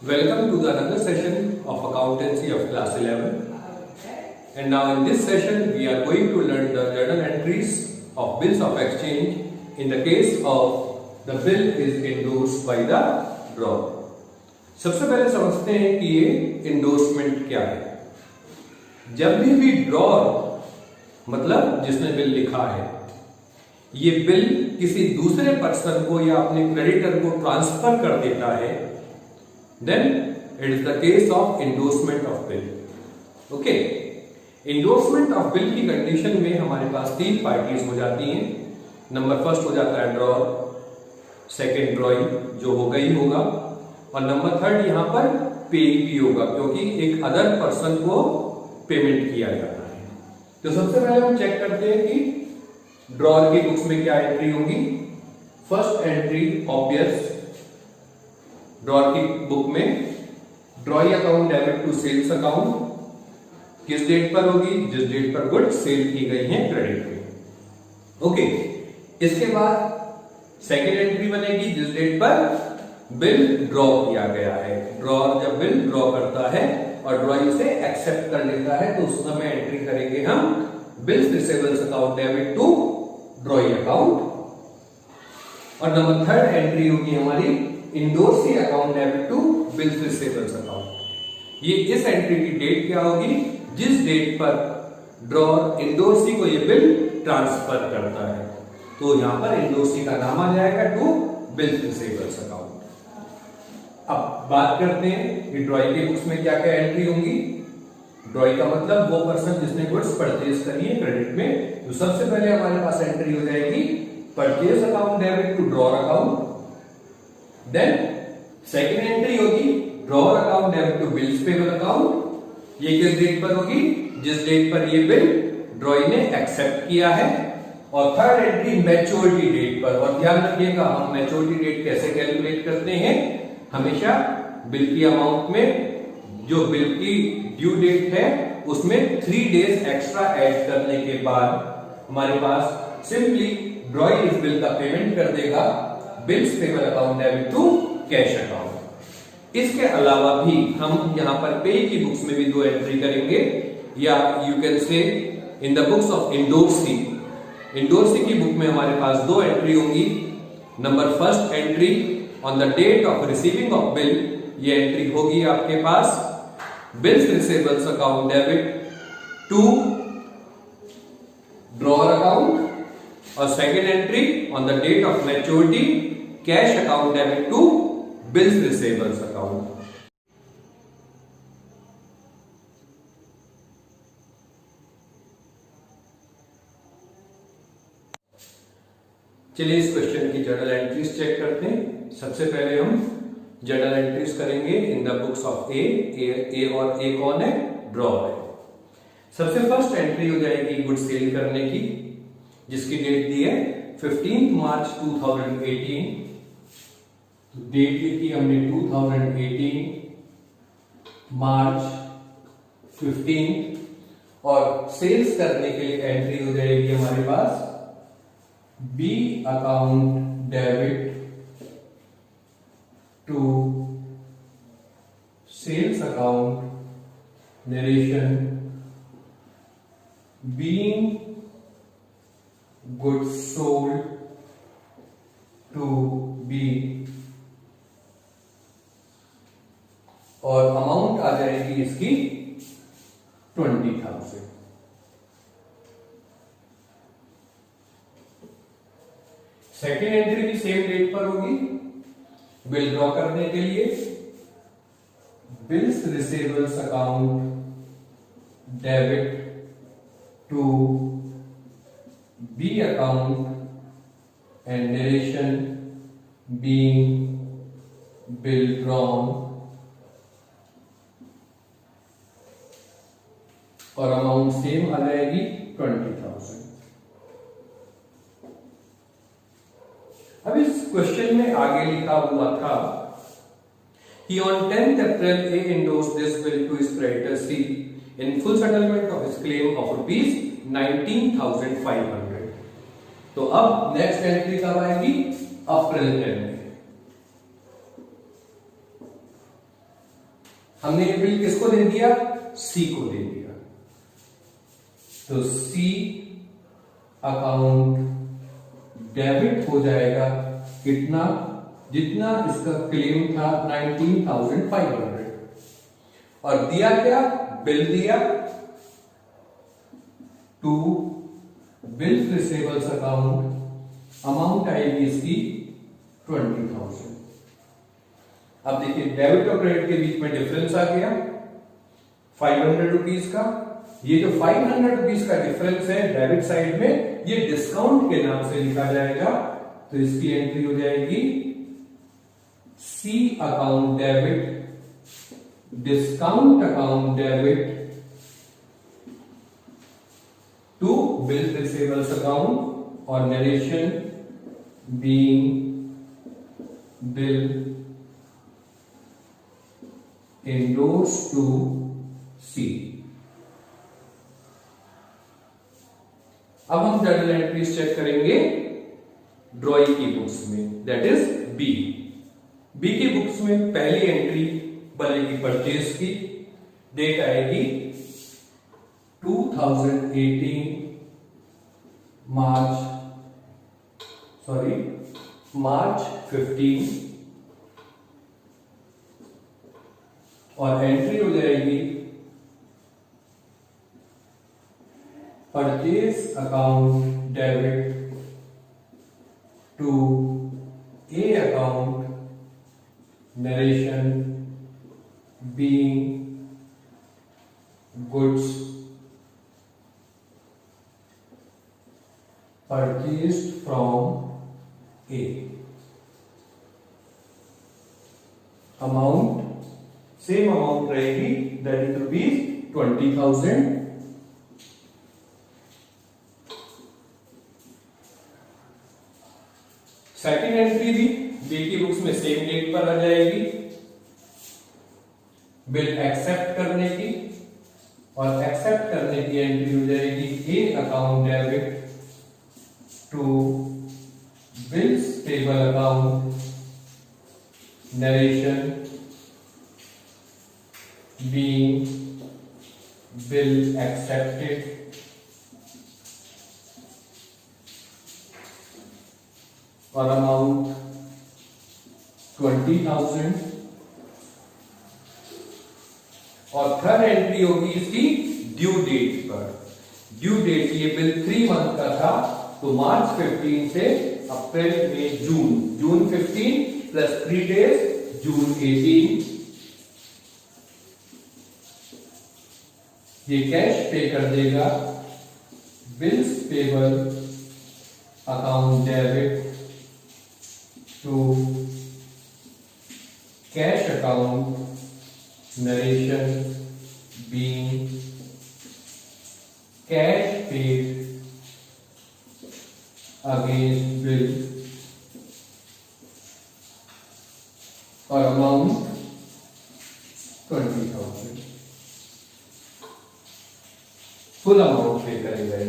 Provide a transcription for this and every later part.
Welcome to the another session of accountancy of class 11. And now in this session we are going to learn the journal entries of bills of exchange in the case of the bill is endorsed by the drawer. सबसे पहले समझते हैं कि ये endorsement क्या है। जब भी ड्रॉर मतलब जिसने बिल लिखा है, ये बिल किसी दूसरे पर्सन को या अपने क्रेडिटर को ट्रांसफर कर देता है, then it is the case of endorsement of bill. Okay, endorsement of bill की कंडीशन में हमारे पास तीन पार्टीज हो जाती हैं। नंबर फर्स्ट हो जाता है ड्रॉर, सेकेंड ड्रॉइंग जो होगा ही होगा, और नंबर थर्ड यहाँ पर पे भी होगा क्योंकि एक अदर पर्सन को पेमेंट किया जाता है। तो सबसे पहले हम चेक करते हैं कि ड्रॉर की बुक्स में क्या एंट्री होगी। फर्स्ट एंट्री ऑब्वियस, ड्रॉर की बुक में drawing account debit to sales account किस डेट पर होगी? जिस डेट पर गुड्स सेल की गई हैं क्रेडिट में। ओके, इसके बाद सेकेंड एंट्री बनेगी जिस डेट पर बिल ड्रॉ किया गया है। ड्रॉर जब बिल ड्रॉ करता है और ड्रॉइंग से एक्सेप्ट कर लेता है तो उस समय एंट्री करेंगे हम bills receivables account debit to drawing account. और नंबर थर्ड एंट्री होगी हमारी indorsee account debit to bills receivables account. ये इस एंट्री की डेट क्या होगी? जिस डेट पर ड्रॉर इंडोर्सी को ये बिल ट्रांसफर करता है, तो यहां पर इंडोर्सी का नाम आ जाएगा टू बिल्स रिसीवेबल्स अकाउंट। अब बात करते हैं कि ड्रॉइंग की बुक्स में क्या क्या एंट्री होंगी। ड्रॉइंग का मतलब वो पर्सन जिसने गुड्स परचेज करी है क्रेडिट में। तो सबसे पहले हमारे पास एंट्री हो जाएगी purchase account debit to drawer account. Then second entry होगी drawer account debit to bills payable account. ये किस डेट पर होगी? जिस डेट पर ये बिल ड्रॉइंग ने एक्सेप्ट किया है। और थर्ड एंट्री मैच्योरिटी डेट पर। और ध्यान रखिएगा, हम मैच्योरिटी डेट कैसे कैलकुलेट करते हैं? हमेशा बिल की अमाउंट में जो बिल की ड्यू डेट है उसमें 3 डेज एक्स्ट्रा ऐड करने के बाद हमारे पास सिंपली ड्रॉइंग इस बिल का पेमेंट कर देगा bills payable account debit to cash account. इसके अलावा भी हम यहां पर पे की बुक्स में भी 2 एंट्री करेंगे, या you can say in the books of endorsee. Endorsee की बुक में हमारे पास 2 एंट्री होंगी। Number first entry on the date of receiving of bill, ये एंट्री होगी आपके पास bills receivables account debit to drawer account. और second entry on the date of maturity cash account debit to bills receivables account. चलिए इस question की journal entries check करते हैं। सबसे पहले हम जर्नल एंट्रीज करेंगे इन द बुक्स ऑफ ए और ए कौन है? ड्रॉर है। सबसे फर्स्ट एंट्री हो जाएगी गुड सेल करने की, जिसकी डेट दी है 15 मार्च 2018। डेट लिखी हमने 2018 मार्च 15। और सेल्स करने के लिए एंट्री हो जाएगी हमारे पास B account debit to sales account narration being goods sold to B. और अमाउंट आ जाएगी इसकी 20,000। सेकेंड एंट्री भी सेम डेट पर होगी बिल ड्रॉ करने के लिए। Bills receivables account debit to B account and narration being bill drawn. और अमाउंट सेम आ जाएगी 20,000। अब इस क्वेश्चन में आगे लिखा हुआ था कि on 10th April A endorsed this bill to his creditor C in full settlement of his claim of rupees 19,500। तो अब नेक्स्ट एंट्री कब आएगी? अप्रैल 10 में। हमने ये बिल किसको दे दिया, सी को दे दिया। तो सी अकाउंट डेबिट हो जाएगा कितना, जितना इसका क्लेम था 19,500, और दिया क्या, बिल दिया to bill receivables account, amount आएगी इसकी 20,000। अब देखिए डेबिट और क्रेडिट के बीच में डिफरेंस आ गया 500 रुपीज का। ये जो 500 रुपीज का डिफरेंस है डेबिट साइड में, ये डिस्काउंट के नाम से लिखा जाएगा। तो इसकी एंट्री हो जाएगी C account debit, discount account debit to bill receivables account, और narration being bill endorsed to C। अब हम जर्नल एंट्रीज चेक करेंगे ड्रॉइंग की बुक्स में, दैट इज बी। बी की बुक्स में पहली एंट्री बनेगी परचेज की, डेट आएगी 2018 मार्च 15, और एंट्री हो जाएगी purchase account debit to A account, narration being goods purchased from A, amount same amount रहेगी, that is rupees 20,000। Second entry भी बी की बुक्स में सेम डेट पर आ जाएगी, बिल एक्सेप्ट करने की, और एक्सेप्ट करने की एंट्री हो जाएगी a account debit to bills payable account, narration being bill accepted, और अमाउंट 20,000, और थर्ड एंट्री होगी इसकी ड्यू डेट पर। ड्यू डेट, ये बिल 3 मंथ का था, तो मार्च 15 से अप्रैल में जून 15 प्लस 3 डेज जून 18, ये कैश पे कर देगा bills payable account debit to cash account, narration being cash paid against bill, और अमाउंट 20,000, फुल अमाउंट पे करेगा ये।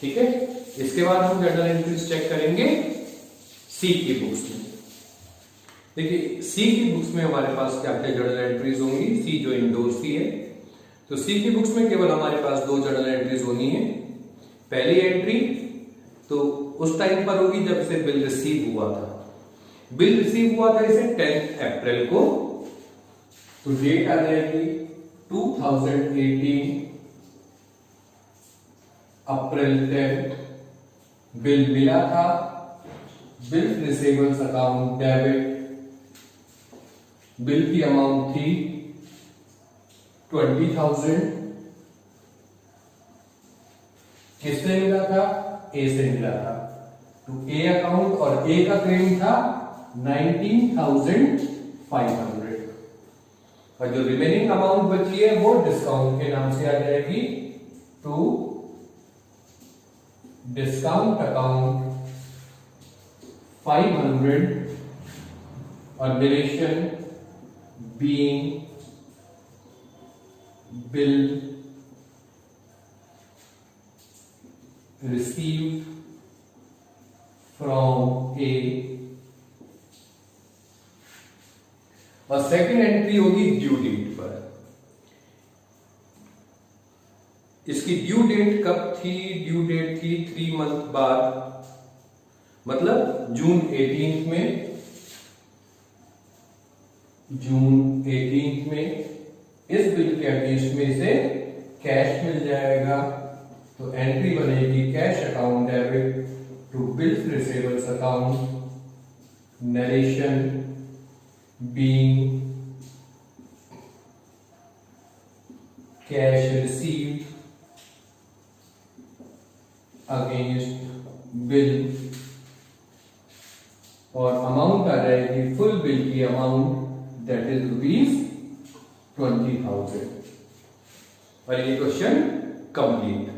ठीक है, इसके बाद हम जर्नल एंट्रीज चेक करेंगे सी की बुक्स में। देखिए सी की बुक्स में हमारे पास क्या क्या जर्नल एंट्रीज होंगी, सी जो इंडोर्स सी है, तो सी की बुक्स में केवल हमारे पास 2 जर्नल एंट्रीज होनी है। पहली एंट्री तो उस टाइम पर होगी जब इसे बिल रिसीव हुआ था। बिल रिसीव हुआ था इसे 10 अप्रैल को, तो डेट आ जाएगी 2018 अप्रैल 10, बिल मिला था, bill receivables account debit, bill की अमाउंट थी 20,000, किससे मिला था, ए से मिला था, तो ए अकाउंट, और ए का क्लेम था 19,500, और जो रिमेनिंग अमाउंट बची है वो डिस्काउंट के नाम से आ जाएगी टू डिस्काउंट अकाउंट 500, और direction being bill received from A, और सेकंड एंट्री होगी ड्यू डेट पर। इसकी ड्यू डेट कब थी? ड्यू डेट थी 3 मंथ बाद, मतलब जून 18 में। जून 18 में इस बिल के अगेंस्ट में इसे कैश मिल जाएगा, तो एंट्री बनेगी cash account debit to bills receivables account, narration being cash received against bill, और अमाउंट आ जाएगी फुल बिल की अमाउंट, दैट इज ₹20,000। और ये क्वेश्चन कंप्लीट।